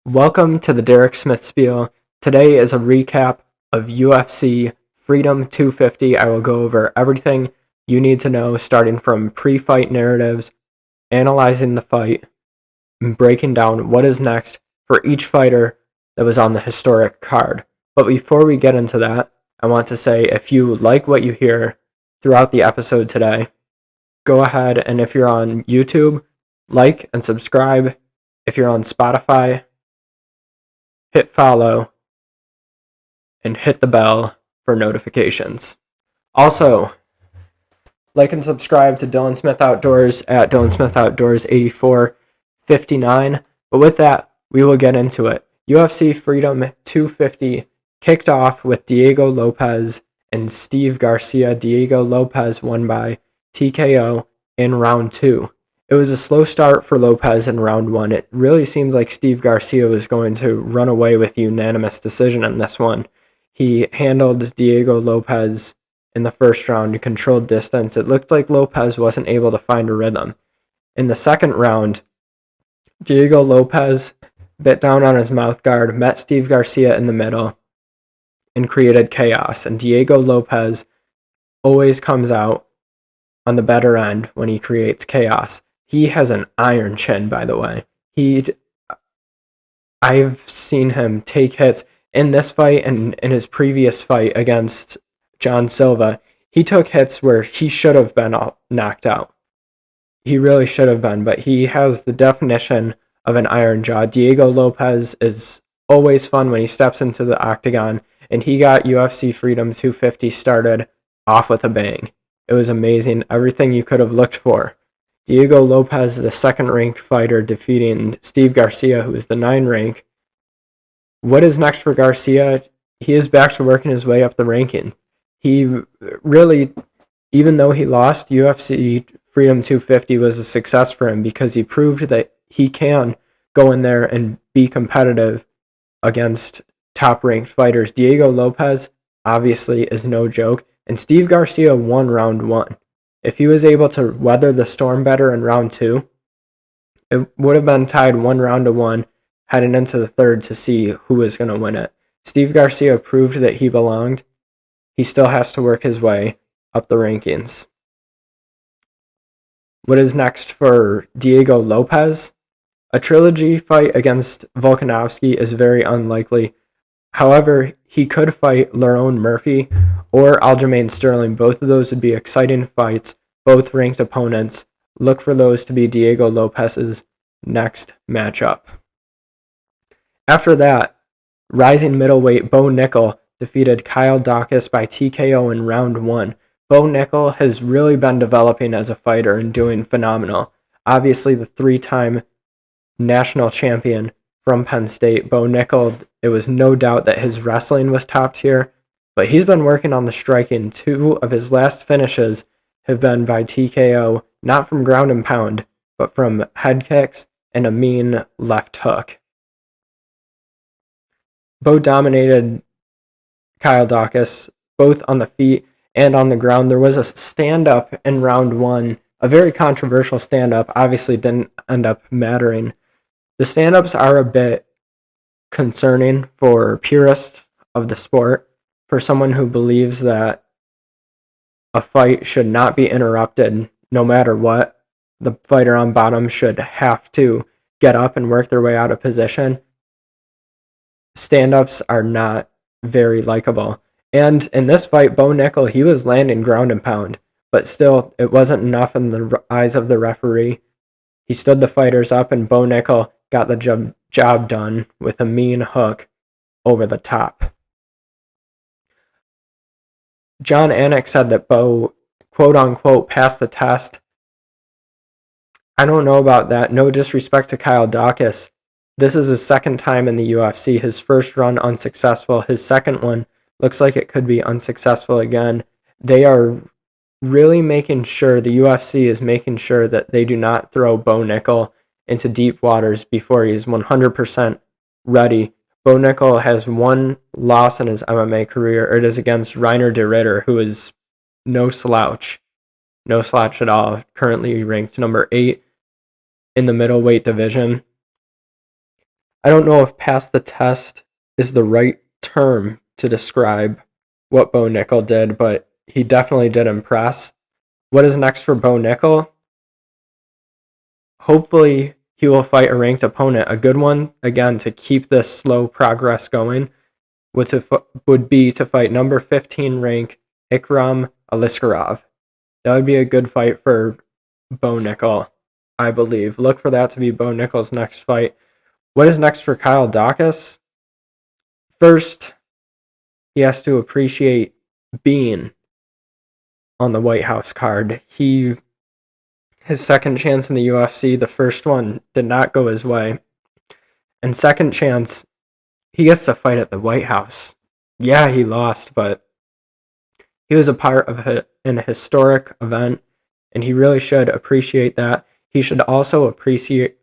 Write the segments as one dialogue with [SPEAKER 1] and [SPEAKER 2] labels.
[SPEAKER 1] Welcome to the Derek Smith Spiel. Today is a recap of UFC Freedom 250. I will go over everything you need to know, starting from pre-fight narratives, analyzing the fight, and breaking down what is next for each fighter that was on the historic card. But before we get into that, I want to say if you like what you hear throughout the episode today, go ahead and if you're on YouTube, like and subscribe. If you're on Spotify, hit follow, and hit the bell for notifications. Also, like and subscribe to Dylan Smith Outdoors at Dylan Smith Outdoors 8459. But with that, we will get into it. UFC Freedom 250 kicked off with Diego Lopez and Steve Garcia. Diego Lopez won by TKO in round 2. It was a slow start for Lopez in round 1. It really seemed like Steve Garcia was going to run away with unanimous decision in this one. He handled Diego Lopez in the first round, controlled distance. It looked like Lopez wasn't able to find a rhythm. In the second round, Diego Lopez bit down on his mouth guard, met Steve Garcia in the middle, and created chaos. And Diego Lopez always comes out on the better end when he creates chaos. He has an iron chin, by the way. I've seen him take hits in this fight and in his previous fight against John Silva. He took hits where he should have been knocked out. He really should have been, but he has the definition of an iron jaw. Diego Lopez is always fun when he steps into the octagon, and he got UFC Freedom 250 started off with a bang. It was amazing. Everything you could have looked for. Diego Lopez, the second-ranked fighter, defeating Steve Garcia, who is the 9th-ranked. What is next for Garcia? He is back to working his way up the ranking. He really, even though he lost, UFC Freedom 250 was a success for him because he proved that he can go in there and be competitive against top-ranked fighters. Diego Lopez, obviously, is no joke, and Steve Garcia won round 1. If he was able to weather the storm better in round 2, it would have been tied 1-1 heading into the third to see who was going to win it. Steve Garcia proved that he belonged. He still has to work his way up the rankings. What is next for Diego Lopez? A trilogy fight against Volkanovski is very unlikely. However, he could fight Lerone Murphy or Aljamain Sterling. Both of those would be exciting fights, both ranked opponents. Look for those to be Diego Lopez's next matchup. After that, rising middleweight Bo Nickel defeated Kyle Dawkins by TKO in round 1. Bo Nickel has really been developing as a fighter and doing phenomenal. Obviously, the 3-time national champion from Penn State, Bo Nickel, it was no doubt that his wrestling was top tier, but he's been working on the striking. 2 of his last finishes have been by TKO, not from ground and pound, but from head kicks and a mean left hook. Bo dominated Kyle Dawkins, both on the feet and on the ground. There was a stand-up in round 1, a very controversial stand-up, obviously didn't end up mattering. The stand-ups are a bit concerning for purists of the sport, for someone who believes that a fight should not be interrupted no matter what. The fighter on bottom should have to get up and work their way out of position. Stand-ups are not very likable. And in this fight, Bo Nickel, he was landing ground and pound, but still, it wasn't enough in the eyes of the referee. He stood the fighters up, and Bo Nickel got the job done with a mean hook over the top. John Anik said that Bo, quote-unquote, passed the test. I don't know about that. No disrespect to Kyle Dawkins. This is his second time in the UFC. His first run unsuccessful. His second one looks like it could be unsuccessful again. They are really making sure, the UFC is making sure that they do not throw Bo Nickel into deep waters before he's 100% ready. Bo Nickel has one loss in his MMA career. It is against Reiner de Ritter, who is no slouch. No slouch at all. Currently ranked number 8 in the middleweight division. I don't know if pass the test is the right term to describe what Bo Nickel did, but he definitely did impress. What is next for Bo Nickel? Hopefully, he will fight a ranked opponent. A good one, again, to keep this slow progress going, would be to fight number 15 rank Ikram Aliskerov. That would be a good fight for Bo Nickel, I believe. Look for that to be Bo Nickel's next fight. What is next for Kyle Dawkins? First, he has to appreciate being on the White House card. His second chance in the UFC, the first one did not go his way. And second chance, he gets to fight at the White House. Yeah, he lost, but he was a part of an historic event, and he really should appreciate that. He should also appreciate,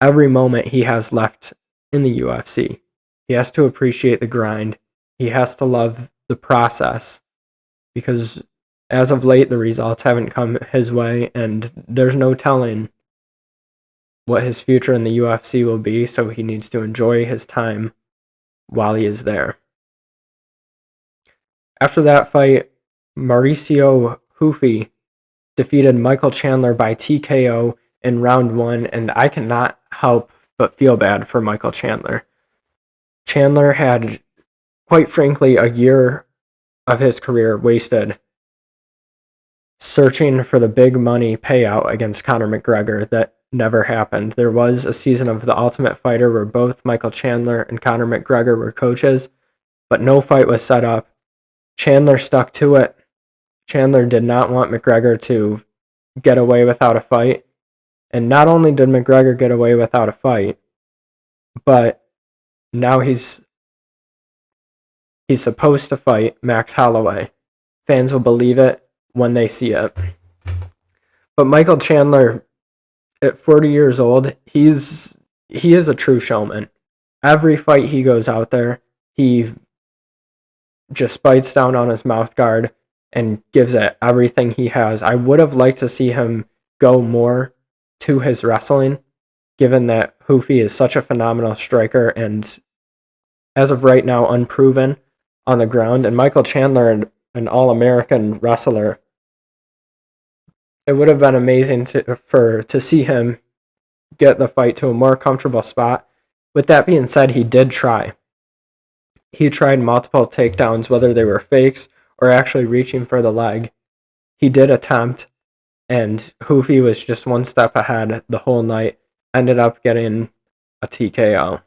[SPEAKER 1] every moment he has left in the UFC. He has to appreciate the grind. He has to love the process, because as of late, the results haven't come his way, and there's no telling what his future in the UFC will be, so he needs to enjoy his time while he is there. After that fight, Mauricio Hufi defeated Michael Chandler by TKO in round 1, and I cannot help but feel bad for Michael Chandler. Chandler had, quite frankly, a year of his career wasted searching for the big money payout against Conor McGregor that never happened. There was a season of The Ultimate Fighter where both Michael Chandler and Conor McGregor were coaches, but no fight was set up. Chandler stuck to it. Chandler did not want McGregor to get away without a fight. And not only did McGregor get away without a fight, but now he's supposed to fight Max Holloway. Fans will believe it when they see it. But Michael Chandler, at 40 years old, he is a true showman. Every fight he goes out there, he just bites down on his mouth guard and gives it everything he has. I would have liked to see him go more to his wrestling, given that Hufi is such a phenomenal striker and, as of right now, unproven on the ground. And Michael Chandler, an All-American wrestler, it would have been amazing to see him get the fight to a more comfortable spot. With that being said, he did try. He tried multiple takedowns, whether they were fakes or actually reaching for the leg. He did attempt, and Hufi was just one step ahead the whole night, ended up getting a TKO.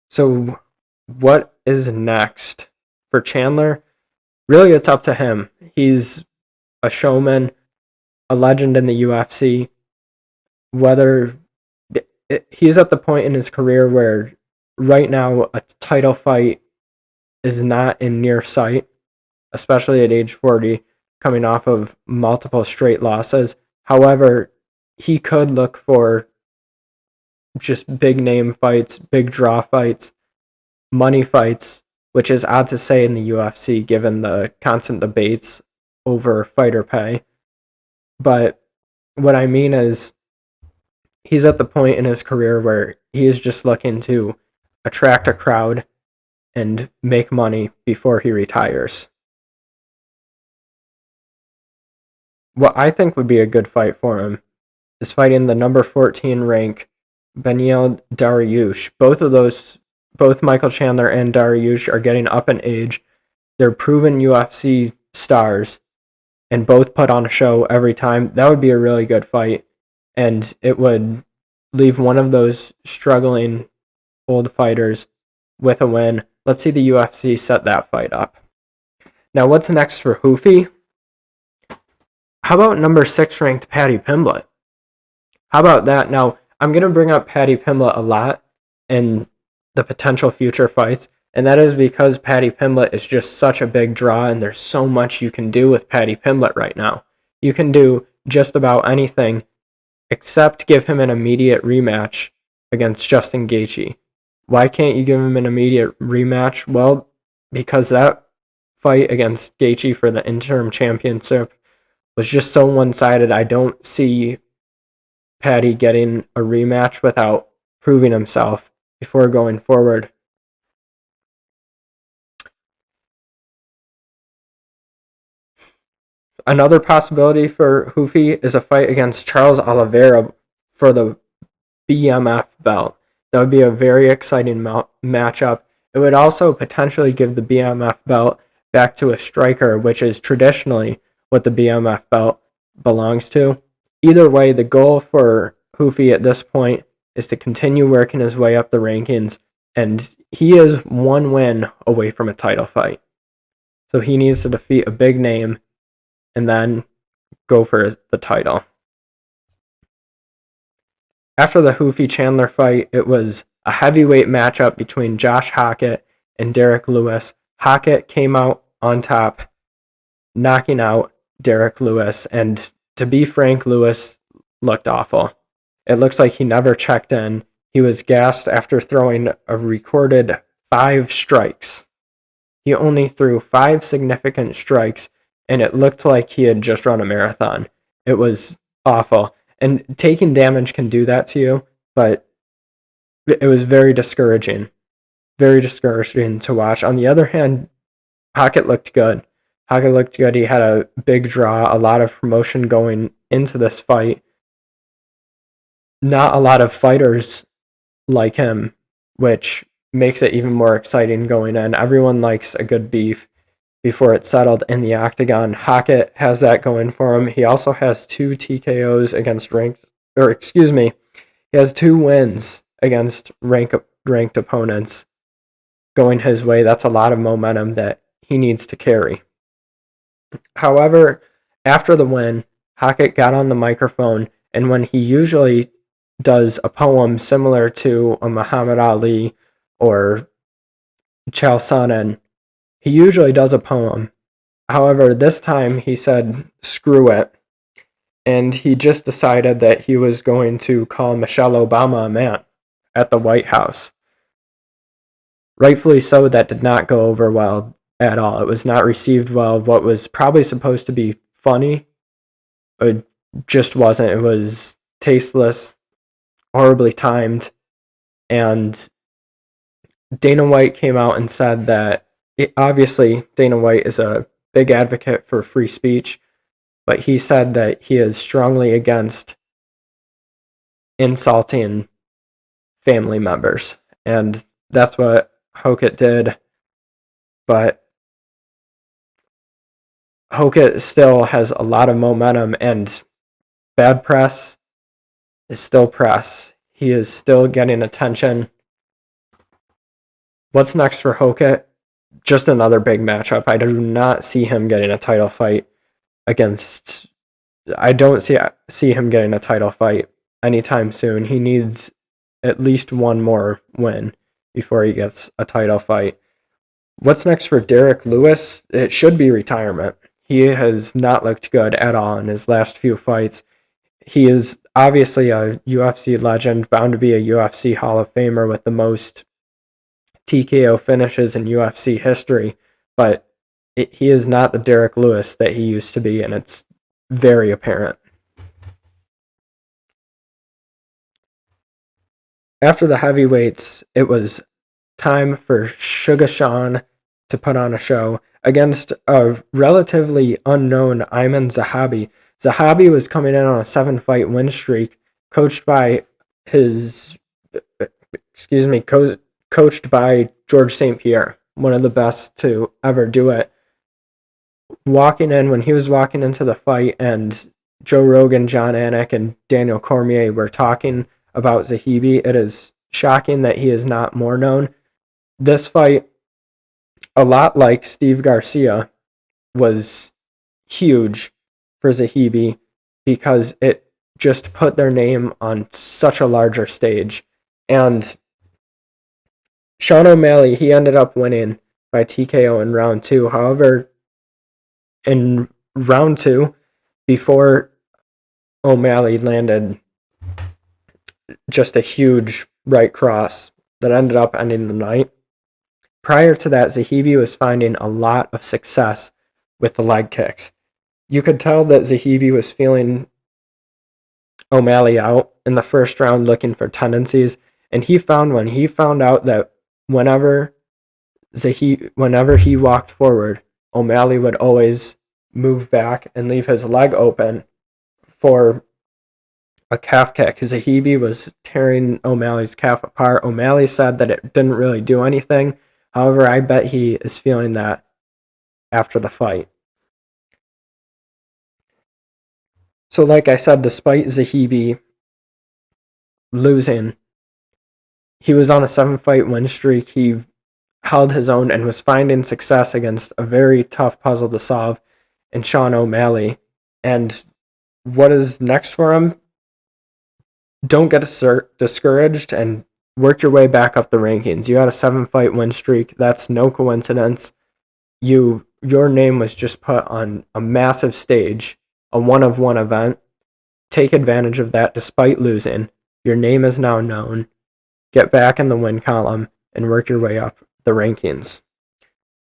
[SPEAKER 1] So what is next for Chandler? Really, it's up to him. He's a showman, a legend in the UFC. He's at the point in his career where right now a title fight is not in near sight, especially at age 40, coming off of multiple straight losses. However, he could look for just big name fights, big draw fights, money fights, which is odd to say in the UFC given the constant debates over fighter pay. But what I mean is, he's at the point in his career where he is just looking to attract a crowd and make money before he retires. What I think would be a good fight for him is fighting the number 14 rank Beneil Dariush. Both Michael Chandler and Dariush are getting up in age. They're proven UFC stars, and both put on a show every time. That would be a really good fight, and it would leave one of those struggling old fighters with a win. Let's see the UFC set that fight up. Now, what's next for Hufi? How about number 6 ranked Paddy Pimblett? How about that? Now, I'm going to bring up Paddy Pimblett a lot in the potential future fights, and that is because Paddy Pimblett is just such a big draw, and there's so much you can do with Paddy Pimblett right now. You can do just about anything except give him an immediate rematch against Justin Gaethje. Why can't you give him an immediate rematch? Well, because that fight against Gaethje for the interim championship was just so one-sided. I don't see Paddy getting a rematch without proving himself before going forward. Another possibility for Hoofy is a fight against Charles Oliveira for the BMF belt. That would be a very exciting matchup. It would also potentially give the BMF belt back to a striker, which is traditionally what the BMF belt belongs to. Either way, the goal for Hoofy at this point is to continue working his way up the rankings, and he is one win away from a title fight. So he needs to defeat a big name and then go for the title. After the Hoofy Chandler fight, it was a heavyweight matchup between Josh Hockett and Derek Lewis. Hockett came out on top, knocking out Derek Lewis, and to be frank, Lewis looked awful. It looks like he never checked in. He was gassed after throwing a recorded 5 strikes. He only threw 5 significant strikes, and it looked like he had just run a marathon. It was awful. And taking damage can do that to you, but it was very discouraging. Very discouraging to watch. On the other hand, Hockett looked good. Hockett looked good. He had a big draw, a lot of promotion going into this fight. Not a lot of fighters like him, which makes it even more exciting going in. Everyone likes a good beef before it's settled in the octagon. Hockett has that going for him. He also has 2 TKOs against he has 2 wins against ranked opponents going his way. That's a lot of momentum that he needs to carry. However, after the win, Hockett got on the microphone, and when he usually does a poem similar to a Muhammad Ali or Chael Sonnen, he usually does a poem. However, this time he said, screw it. And he just decided that he was going to call Michelle Obama a man at the White House. Rightfully so, that did not go over well at all. It was not received well. What was probably supposed to be funny, it just wasn't. It was tasteless, horribly timed, and Dana White came out and said that obviously Dana White is a big advocate for free speech, but he said that he is strongly against insulting family members, and that's what Hockett did. But Hockett still has a lot of momentum, and bad press is still press. He is still getting attention. What's next for Hockett? Just another big matchup. I do not see him getting a title fight against... I don't see him getting a title fight anytime soon. He needs at least one more win before he gets a title fight. What's next for Derek Lewis? It should be retirement. He has not looked good at all in his last few fights. He is obviously a UFC legend, bound to be a UFC Hall of Famer with the most TKO finishes in UFC history, but he is not the Derek Lewis that he used to be, and it's very apparent. After the heavyweights, it was time for Sugar Sean to put on a show against a relatively unknown Ayman Zahabi. Zahabi was coming in on a 7-fight win streak, coached by George St. Pierre, one of the best to ever do it. When he was walking into the fight, and Joe Rogan, John Anik, and Daniel Cormier were talking about Zahabi, it is shocking that he is not more known. This fight, a lot like Steve Garcia, was huge for Zahabi because it just put their name on such a larger stage. And Sean O'Malley, he ended up winning by TKO in round 2. However, in round 2, before O'Malley landed just a huge right cross that ended up ending the night, prior to that, Zahabi was finding a lot of success with the leg kicks. You could tell that Zahabi was feeling O'Malley out in the first round looking for tendencies, and he found one. He found out that whenever whenever he walked forward, O'Malley would always move back and leave his leg open for a calf kick. Zahibi was tearing O'Malley's calf apart. O'Malley said that it didn't really do anything. However, I bet he is feeling that after the fight. So like I said, despite Zahibi losing, he was on a 7-fight win streak. He held his own and was finding success against a very tough puzzle to solve in Sean O'Malley. And what is next for him? Don't get discouraged and work your way back up the rankings. You had a 7-fight win streak. That's no coincidence. Your name was just put on a massive stage, a one-of-one event. Take advantage of that despite losing. Your name is now known. Get back in the win column and work your way up the rankings.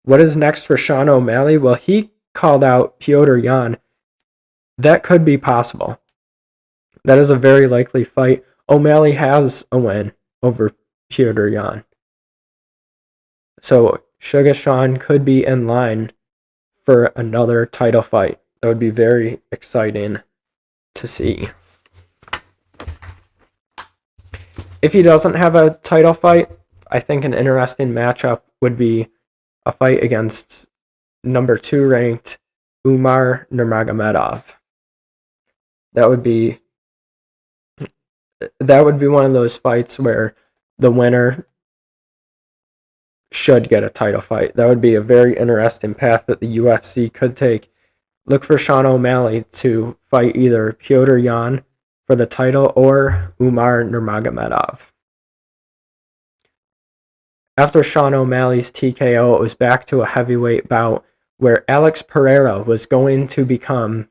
[SPEAKER 1] What is next for Sean O'Malley? Well, he called out Petr Yan. That could be possible. That is a very likely fight. O'Malley has a win over Petr Yan. So Sugar Sean could be in line for another title fight. That would be very exciting to see. If he doesn't have a title fight, I think an interesting matchup would be a fight against number 2 ranked Umar Nurmagomedov. That would be one of those fights where the winner should get a title fight. That would be a very interesting path that the UFC could take. Look for Sean O'Malley to fight either Petr Yan for the title or Umar Nurmagomedov. After Sean O'Malley's TKO, it was back to a heavyweight bout where Alex Pereira was going to become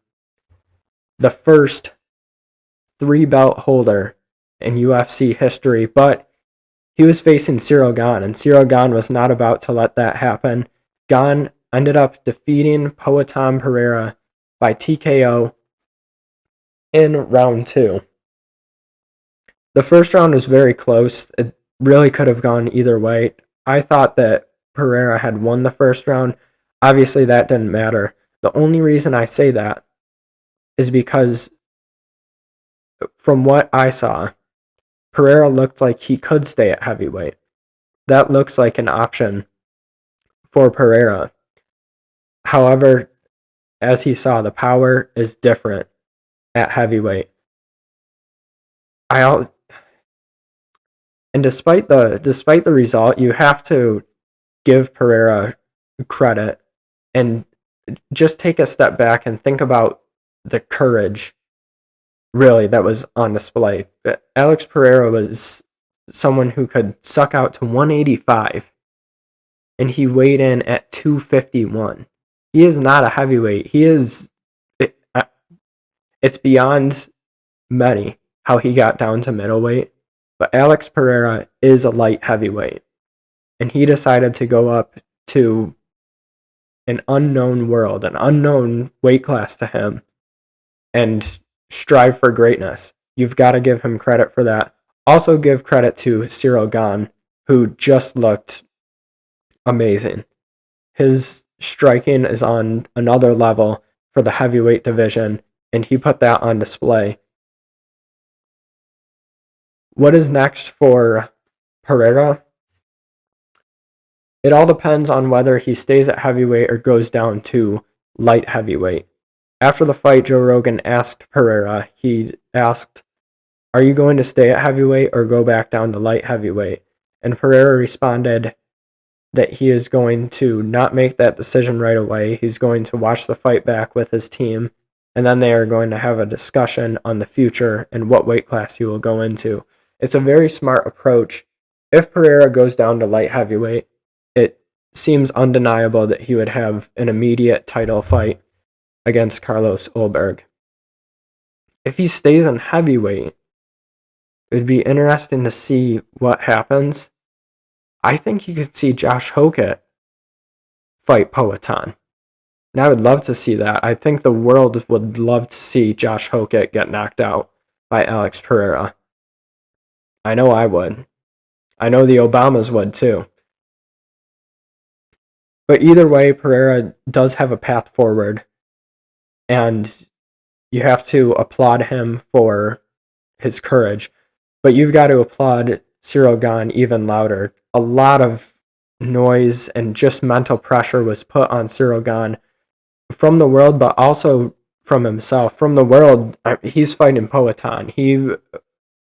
[SPEAKER 1] the first 3-belt holder in UFC history, but he was facing Cyril Gane, and Cyril Gane was not about to let that happen. Gane ended up defeating Poatan Pereira by TKO in round 2. The first round was very close. It really could have gone either way. I thought that Pereira had won the first round. Obviously, that didn't matter. The only reason I say that is because from what I saw, Pereira looked like he could stay at heavyweight. That looks like an option for Pereira. However, as he saw, the power is different at heavyweight. And despite the result, you have to give Pereira credit and just take a step back and think about the courage really that was on display. Alex Pereira was someone who could suck out to 185 and he weighed in at 251. He is not a heavyweight. It's beyond many how he got down to middleweight, but Alex Pereira is a light heavyweight, and he decided to go up to an unknown world, an unknown weight class to him, and strive for greatness. You've got to give him credit for that. Also give credit to Cyril Gane, who just looked amazing. His striking is on another level for the heavyweight division, and he put that on display. What is next for Pereira? It all depends on whether he stays at heavyweight or goes down to light heavyweight. After the fight, Joe Rogan asked Pereira, he asked, "Are you going to stay at heavyweight or go back down to light heavyweight?" And Pereira responded that he is going to not make that decision right away. He's going to watch the fight back with his team, and then they are going to have a discussion on the future and what weight class he will go into. It's a very smart approach. If Pereira goes down to light heavyweight, it seems undeniable that he would have an immediate title fight against Carlos Ulberg. If he stays in heavyweight, it would be interesting to see what happens. I think you could see Josh Hokett fight Poatan. And I would love to see that. I think the world would love to see Josh Hokett get knocked out by Alex Pereira. I know I would. I know the Obamas would too. But either way, Pereira does have a path forward, and you have to applaud him for his courage. But you've got to applaud Cyril Gahn even louder. A lot of noise and just mental pressure was put on Cyril Gahn from the world, but also from himself. From the world, he's fighting Poatan.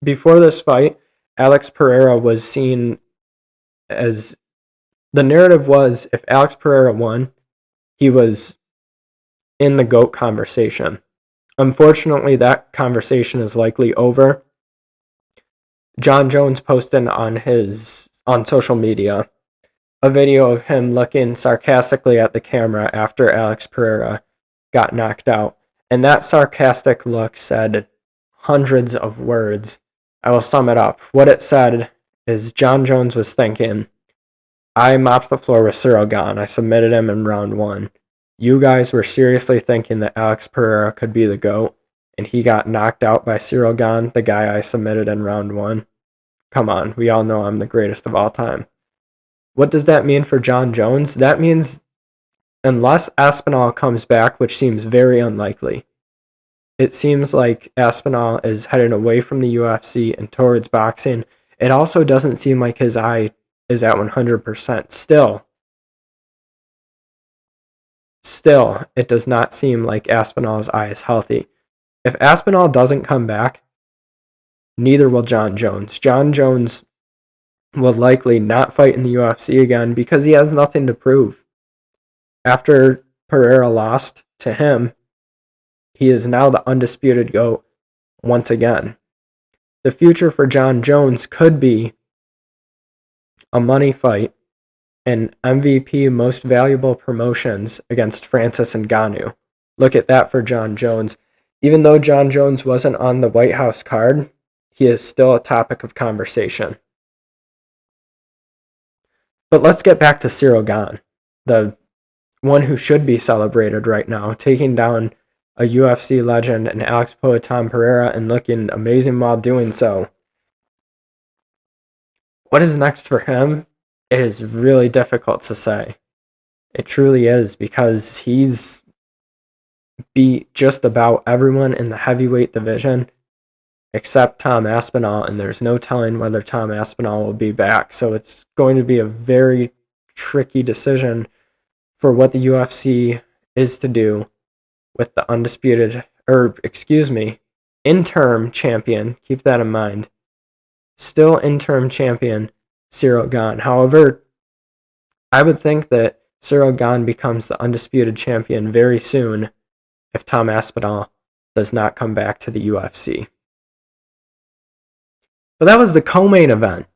[SPEAKER 1] Before this fight, Alex Pereira was seen as, the narrative was, if Alex Pereira won, he was in the GOAT conversation. Unfortunately, that conversation is likely over. John Jones posted on social media a video of him looking sarcastically at the camera after Alex Pereira got knocked out. And that sarcastic look said hundreds of words. I will sum it up. What it said is John Jones was thinking, I mopped the floor with Cyril Gahn. I submitted him in round 1. You guys were seriously thinking that Alex Pereira could be the GOAT, and he got knocked out by Cyril Gahn, the guy I submitted in round 1. Come on, we all know I'm the greatest of all time. What does that mean for John Jones? That means unless Aspinall comes back, which seems very unlikely, it seems like Aspinall is heading away from the UFC and towards boxing. It also doesn't seem like his eye is at 100%. Still, it does not seem like Aspinall's eye is healthy. If Aspinall doesn't come back, neither will John Jones. John Jones will likely not fight in the UFC again because he has nothing to prove. After Pereira lost to him, he is now the undisputed GOAT once again. The future for John Jones could be a money fight and MVP Most Valuable Promotions against Francis Ngannou. Look at that for John Jones. Even though John Jones wasn't on the White House card, he is still a topic of conversation. But let's get back to Cyril Gahn, the one who should be celebrated right now, taking down a UFC legend and Alex Poatan Pereira and looking amazing while doing so. What is next for him? It is really difficult to say. It truly is, because he's beat just about everyone in the heavyweight division except Tom Aspinall, and there's no telling whether Tom Aspinall will be back. So it's going to be a very tricky decision for what the UFC is to do with the interim champion, keep that in mind, still interim champion Cyril Gahn. However, I would think that Cyril Gahn becomes the undisputed champion very soon if Tom Aspinall does not come back to the UFC. But that was the co-main event.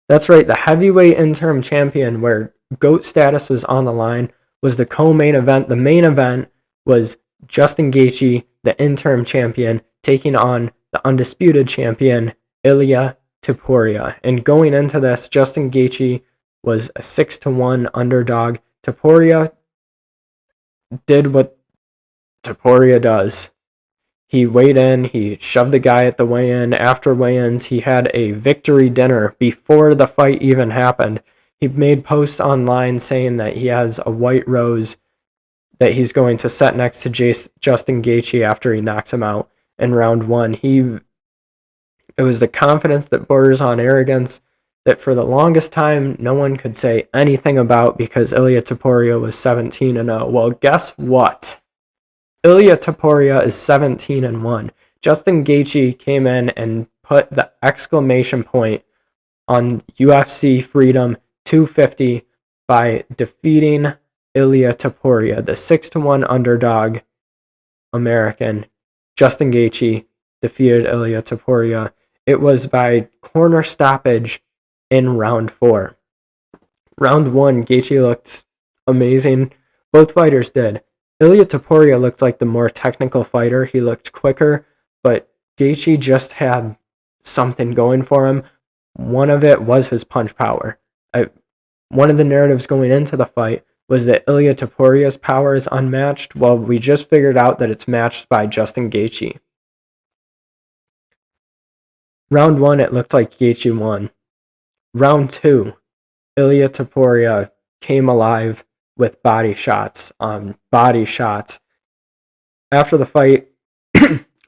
[SPEAKER 1] That's right, the heavyweight interim champion, where GOAT status was on the line, was the co-main event. The main event was Justin Gaethje, the interim champion, taking on the undisputed champion, Ilia Topuria. And going into this, Justin Gaethje was a 6-1 underdog. Topuria did what Topuria does. He weighed in, he shoved the guy at the weigh-in. After weigh-ins, he had a victory dinner before the fight even happened. He made posts online saying that he has a white rose that he's going to set next to Justin Gaethje after he knocks him out in round 1. It was the confidence that borders on arrogance that for the longest time no one could say anything about, because Ilia Topuria was 17-0. Well, guess what? Ilia Topuria is 17-1. Justin Gaethje came in and put the exclamation point on UFC Freedom 250 by defeating Ilia Topuria, the 6-1 underdog American. Justin Gaethje defeated Ilia Topuria. It was by corner stoppage in round 4. Round 1, Gaethje looked amazing. Both fighters did. Ilia Topuria looked like the more technical fighter. He looked quicker, but Gaethje just had something going for him. One of it was his punch power. One of the narratives going into the fight was that Ilia Topuria's power is unmatched. Well, we just figured out that it's matched by Justin Gaethje. Round 1, it looked like Gaethje won. Round 2, Ilia Topuria came alive with body shots on body shots. After the fight,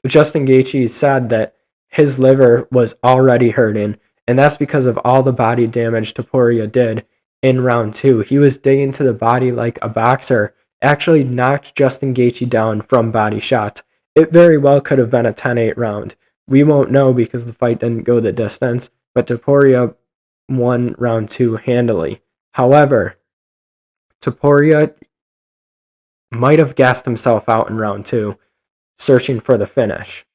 [SPEAKER 1] Justin Gaethje said that his liver was already hurting, and that's because of all the body damage Topuria did in round 2. He was digging to the body like a boxer, actually knocked Justin Gaethje down from body shots. It very well could have been a 10-8 round. We won't know because the fight didn't go the distance, but Topuria won round 2 handily. However, Topuria might have gassed himself out in round 2, searching for the finish.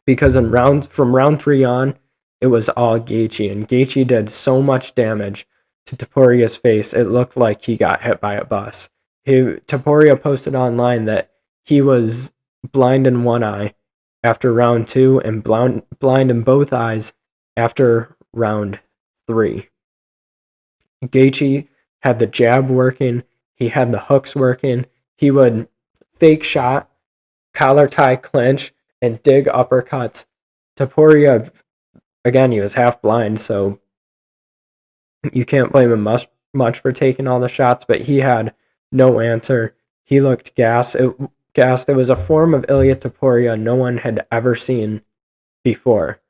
[SPEAKER 1] Because from round 3 on, it was all Gaethje, and Gaethje did so much damage to Topuria's face, it looked like he got hit by a bus. Topuria posted online that he was blind in one eye after round 2 and blind in both eyes after round 3. Gaethje had the jab working, he had the hooks working, he would fake shot, collar tie clinch, and dig uppercuts. Topuria, again, he was half blind, so you can't blame him much for taking all the shots, but he had no answer. He looked gassed. It was a form of Ilia Topuria no one had ever seen before.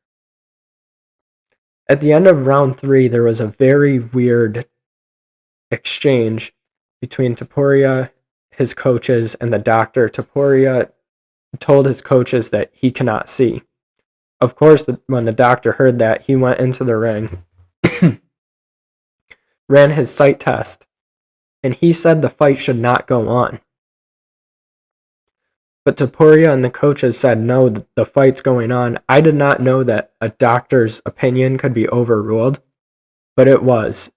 [SPEAKER 1] At the end of round 3, there was a very weird exchange between Topuria, his coaches, and the doctor. Topuria told his coaches that he cannot see. Of course, when the doctor heard that, he went into the ring, ran his sight test, and he said the fight should not go on. But Topuria and the coaches said, no, the fight's going on. I did not know that a doctor's opinion could be overruled, but it was.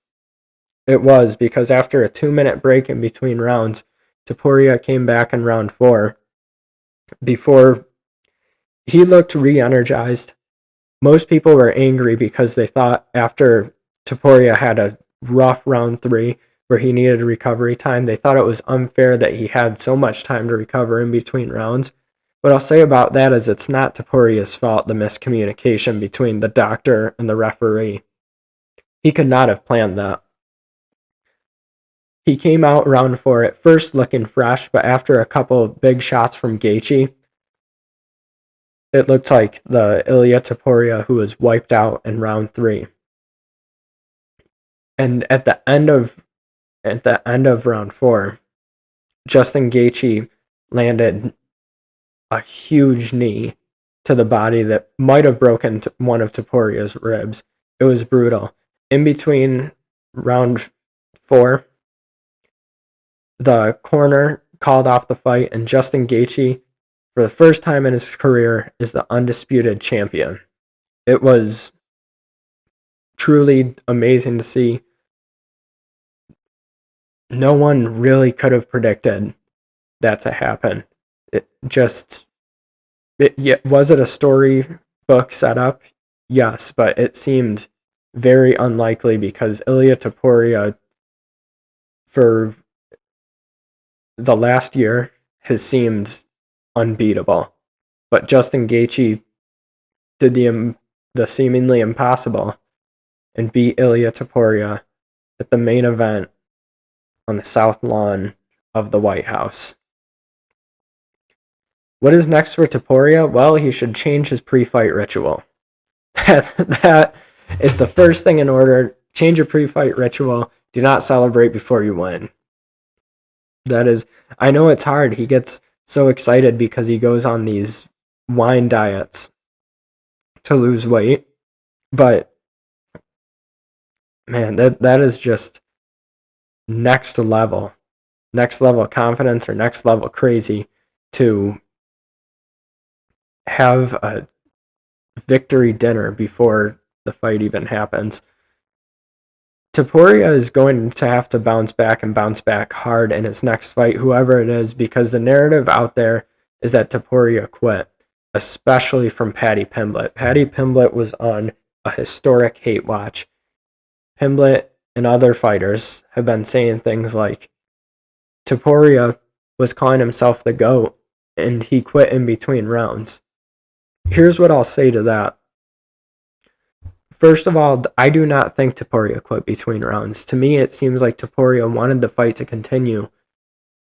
[SPEAKER 1] It was, because after a 2-minute break in between rounds, Topuria came back in round 4. Before he looked re-energized. Most people were angry because they thought after Topuria had a rough round 3 where he needed recovery time, they thought it was unfair that he had so much time to recover in between rounds. What I'll say about that is it's not Topuria's fault, the miscommunication between the doctor and the referee. He could not have planned that. He came out round 4 at first looking fresh, but after a couple of big shots from Gaethje, it looked like the Ilia Topuria who was wiped out in round 3. And at the end of round 4, Justin Gaethje landed a huge knee to the body that might have broken one of Topuria's ribs. It was brutal. In between round 4, the corner called off the fight, and Justin Gaethje, for the first time in his career, is the undisputed champion. It was truly amazing to see. No one really could have predicted that to happen. Was it a storybook setup? Yes, but it seemed very unlikely because Ilia Topuria, for the last year, has seemed unbeatable. But Justin Gaethje did the seemingly impossible and beat Ilia Topuria at the main event on the south lawn of the White House. What is next for Topuria? Well, he should change his pre-fight ritual. That is the first thing in order. Change your pre-fight ritual. Do not celebrate before you win. That is, I know it's hard. He gets so excited because he goes on these wine diets to lose weight. But, man, that is just next level confidence or next level crazy to have a victory dinner before the fight even happens. Topuria is going to have to bounce back hard in his next fight, whoever it is, because the narrative out there is that Topuria quit, especially from Paddy Pimblett. Paddy Pimblett was on a historic hate watch. Pimblett and other fighters have been saying things like Topuria was calling himself the GOAT and he quit in between rounds. Here's what I'll say to that. First of all, I do not think Topuria quit between rounds. To me, it seems like Topuria wanted the fight to continue,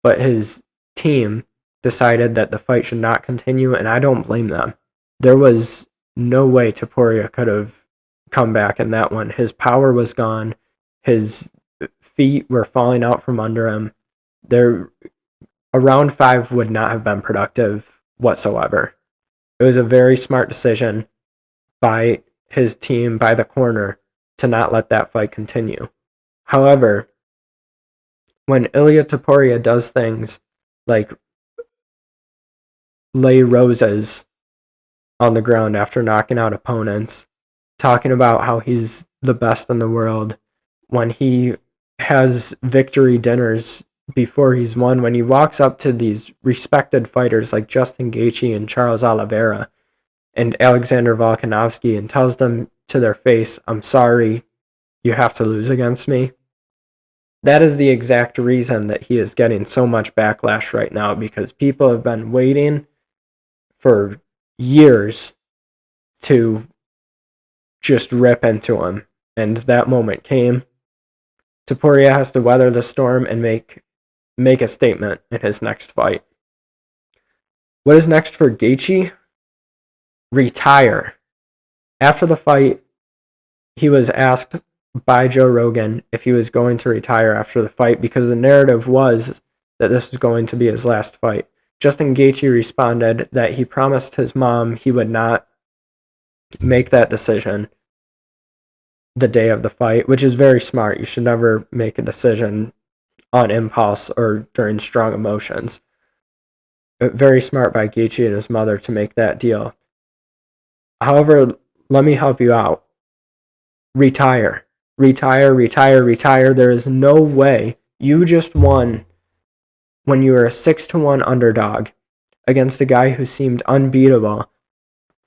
[SPEAKER 1] but his team decided that the fight should not continue, and I don't blame them. There was no way Topuria could have come back in that one. His power was gone. His feet were falling out from under him. A round 5 would not have been productive whatsoever. It was a very smart decision by his team, by the corner, to not let that fight continue. However, when Ilia Topuria does things like lay roses on the ground after knocking out opponents, talking about how he's the best in the world, when he has victory dinners before he's won, when he walks up to these respected fighters like Justin Gaethje and Charles Oliveira and Alexander Volkanovski and tells them to their face, "I'm sorry, you have to lose against me." That is the exact reason that he is getting so much backlash right now, because people have been waiting for years to just rip into him, and that moment came. Topuria has to weather the storm and make a statement in his next fight. What is next for Gaethje? Retire. After the fight, he was asked by Joe Rogan if he was going to retire after the fight, because the narrative was that this was going to be his last fight. Justin Gaethje responded that he promised his mom he would not make that decision the day of the fight, which is very smart. You should never make a decision on impulse or during strong emotions. Very smart by Gaethje and his mother to make that deal. However, let me help you out. Retire. Retire, retire, retire. There is no way. You just won when you were a 6-1 underdog against a guy who seemed unbeatable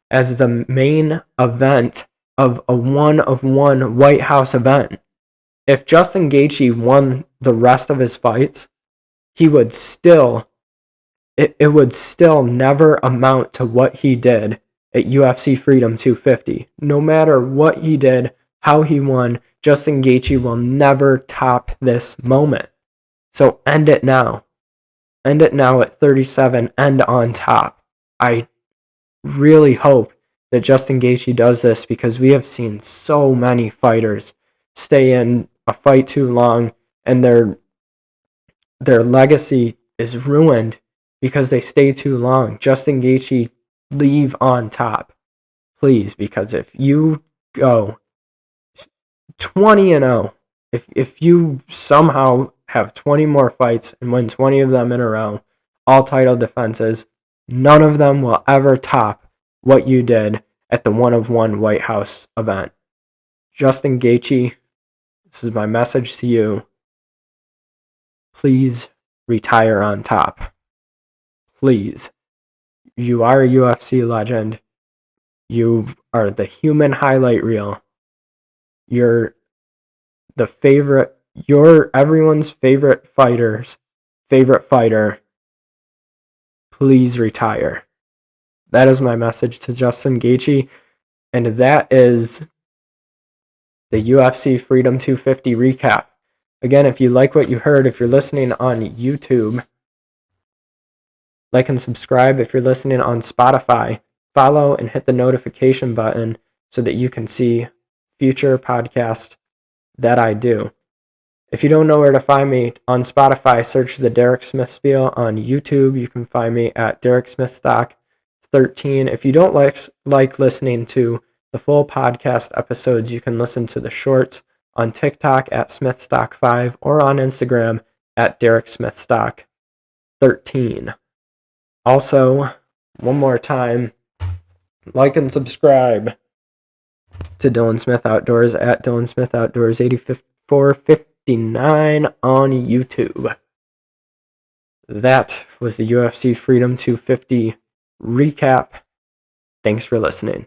[SPEAKER 1] as the main event of a 1-of-1 White House event. If Justin Gaethje won the rest of his fights, he would still, it would still never amount to what he did at UFC Freedom 250. No matter what he did, how he won, Justin Gaethje will never top this moment. So end it now. End it now at 37 and on top. I really hope that Justin Gaethje does this, because we have seen so many fighters stay in a fight too long and their legacy is ruined because they stay too long. Justin Gaethje, leave on top, please, because if you go 20-0, if you somehow have 20 more fights and win 20 of them in a row, all title defenses, none of them will ever top what you did at the 1-of-1 White House event. Justin Gaethje, this is my message to you. Please retire on top. Please. You are a UFC legend. You are the human highlight reel. You're the favorite, you're everyone's favorite fighter's favorite fighter. Please retire. That is my message to Justin Gaethje, and that is the UFC Freedom 250 recap. Again, if you like what you heard, if you're listening on YouTube, like and subscribe. If you're listening on Spotify, follow and hit the notification button so that you can see future podcasts that I do. If you don't know where to find me on Spotify, search the Derek Smith Spiel. On YouTube, you can find me at Derek Smith Stock 13. If you don't like listening to the full podcast episodes, you can listen to the shorts on TikTok at SmithStock5 or on Instagram at Derek Smith Stock 13. Also, one more time, like and subscribe to Dylan Smith Outdoors at Dylan Smith Outdoors 8459 on YouTube. That was the UFC Freedom 250 recap. Thanks for listening.